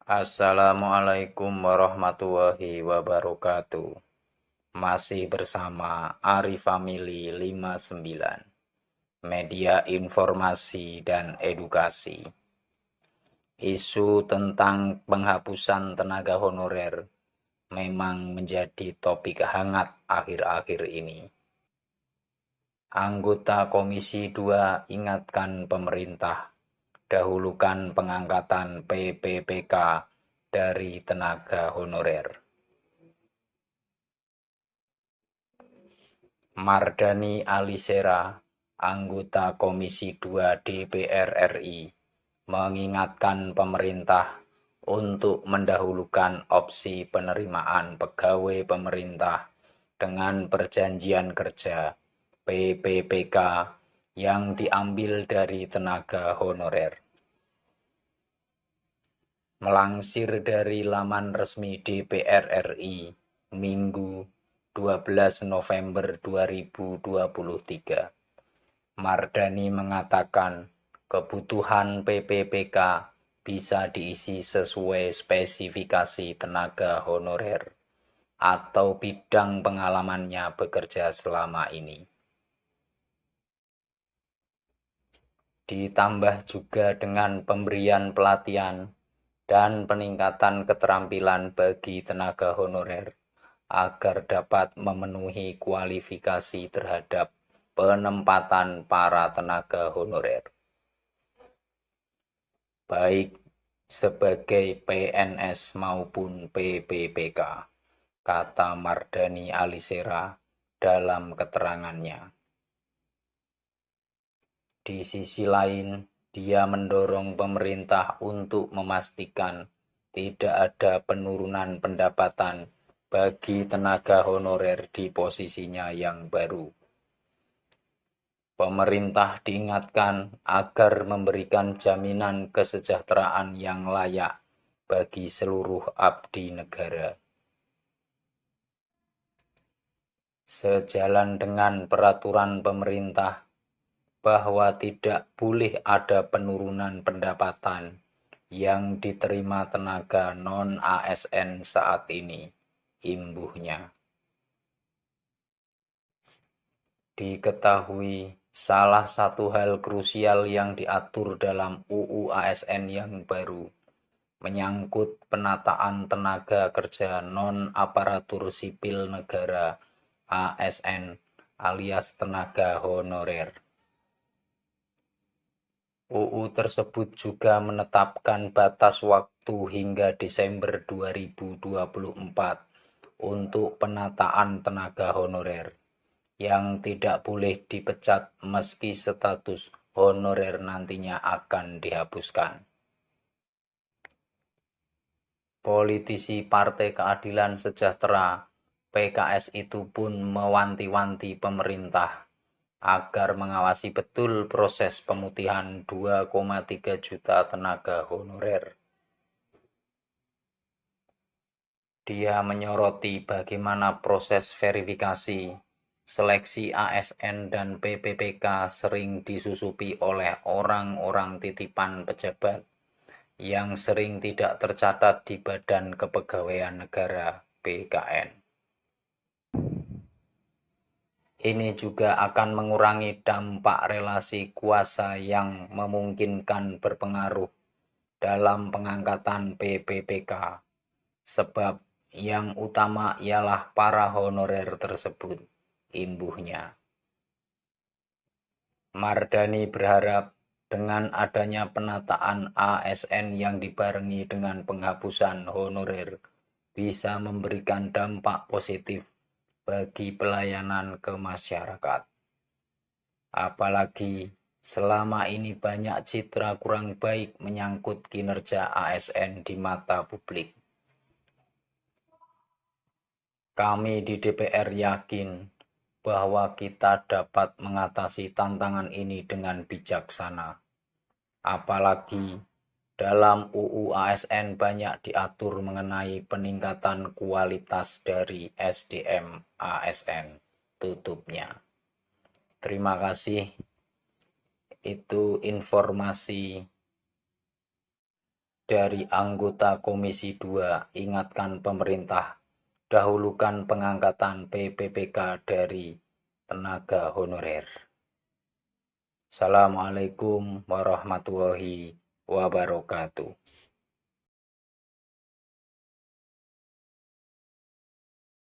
Assalamualaikum warahmatullahi wabarakatuh. Masih bersama Ari Family 59, media informasi dan edukasi. Isu tentang penghapusan tenaga honorer memang menjadi topik hangat akhir-akhir ini. Anggota Komisi 2 ingatkan pemerintah dahulukan pengangkatan PPPK dari tenaga honorer. Mardani Alisera, anggota Komisi 2 DPR RI, mengingatkan pemerintah untuk mendahulukan opsi penerimaan pegawai pemerintah dengan perjanjian kerja PPPK yang diambil dari tenaga honorer. Melansir dari laman resmi DPR RI, Minggu 12 November 2023, Mardani mengatakan kebutuhan PPPK bisa diisi sesuai spesifikasi tenaga honorer atau bidang pengalamannya bekerja selama ini. Ditambah juga dengan pemberian pelatihan dan peningkatan keterampilan bagi tenaga honorer agar dapat memenuhi kualifikasi terhadap penempatan para tenaga honorer, baik sebagai PNS maupun PPPK, kata Mardani Alisera dalam keterangannya. Di sisi lain, dia mendorong pemerintah untuk memastikan tidak ada penurunan pendapatan bagi tenaga honorer di posisinya yang baru. Pemerintah diingatkan agar memberikan jaminan kesejahteraan yang layak bagi seluruh abdi negara. Sejalan dengan peraturan pemerintah bahwa tidak boleh ada penurunan pendapatan yang diterima tenaga non-ASN saat ini, imbuhnya. Diketahui salah satu hal krusial yang diatur dalam UU ASN yang baru menyangkut penataan tenaga kerja non-aparatur sipil negara ASN alias tenaga honorer. UU tersebut juga menetapkan batas waktu hingga Desember 2024 untuk penataan tenaga honorer yang tidak boleh dipecat meski status honorer nantinya akan dihapuskan. Politisi Partai Keadilan Sejahtera PKS itu pun mewanti-wanti pemerintah agar mengawasi betul proses pemutihan 2,3 juta tenaga honorer. Dia menyoroti bagaimana proses verifikasi, seleksi ASN dan PPPK sering disusupi oleh orang-orang titipan pejabat yang sering tidak tercatat di Badan Kepegawaian Negara (BKN). Ini juga akan mengurangi dampak relasi kuasa yang memungkinkan berpengaruh dalam pengangkatan PPPK, sebab yang utama ialah para honorer tersebut, imbuhnya. Mardani berharap dengan adanya penataan ASN yang dibarengi dengan penghapusan honorer bisa memberikan dampak positif bagi pelayanan ke masyarakat. Apalagi selama ini banyak citra kurang baik menyangkut kinerja ASN di mata publik. Kami di DPR yakin bahwa kita dapat mengatasi tantangan ini dengan bijaksana. Apalagi dalam UU ASN banyak diatur mengenai peningkatan kualitas dari SDM ASN, tutupnya. Terima kasih. Itu informasi Dari anggota Komisi 2 ingatkan pemerintah, dahulukan pengangkatan PPPK dari tenaga honorer. Assalamualaikum warahmatullahi wabarakatuh.